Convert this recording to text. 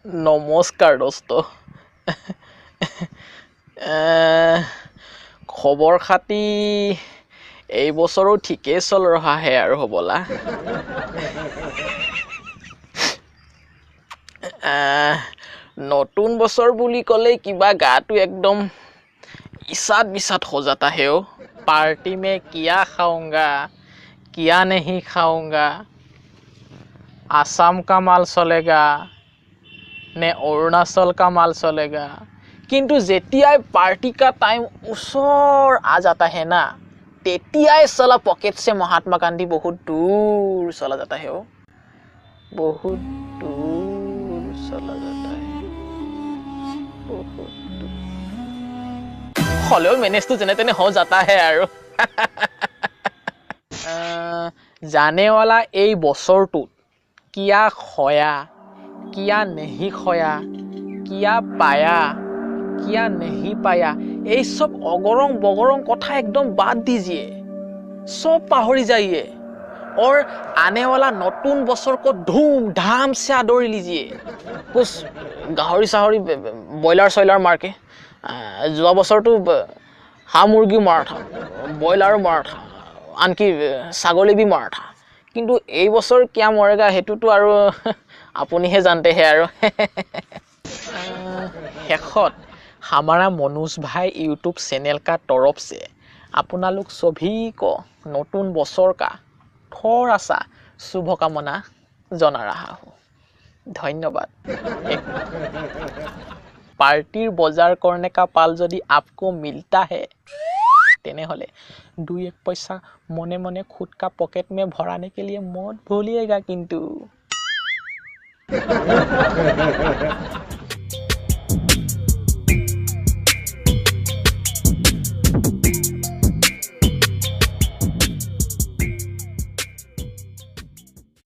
নমস্কাৰ দোস্ত খবৰ খাতি এই বছৰো ঠিকেই চল ৰহা হে আৰু হ'বলা নতুন বছৰ বুলি ক'লে কিবা গাটো একদম ইসাত বিসাত हो जाता है ओ पार्टी में क्या खाऊंगा क्या नहीं खाऊंगा आसाम का माल चलेगा ने अरुणाचल का माल चलेगा किंतु जेतियाय पार्टी का टाइम ऊसर आ जाता है ना तेतियाय साला पॉकेट से महात्मा गांधी बहुत दूर चला जाता है ओ बहुत दूर चला जाता है बहुत दूर हलेও मैनेज तो जने तेने हो जाता है यार जाने वाला এই বছৰটোত किया खोया किया नहीं खोया किया पाया किया नहीं पाया ये सब अगरंग बगरंग कथा एकदम बात दीजिए सब पाहरी जाइए और आने वाला नतून बছৰ को धूमधाम से आदरी लीजिए कुछ गाहरी साहरी ब्रॉयलर सॉयलर मार के যোৱা বছৰটো হাঁহ মুৰ্গী মাৰা था ব্ৰইলাৰ মাৰা था আনকি ছাগলী বি মাৰা था কিন্তু এই বছৰ কিয়া মৰেগা হেতুটো আৰু আপুনিহে জানতে হে আৰু শেষত हमारा मनोज भाई यूट्यूब चैनल का तरफ से अपना लोग सभी को नतून बছৰ का थोड़ा सा शुभकामना जना रहा हूँ धन्यवाद पार्टीर बजार करने का पाल यदि आपको मिलता है तेने होले 2-1 पैसा मने मने खुद का पॉकेट में भराने के लिए मत भूलिएगा किंतु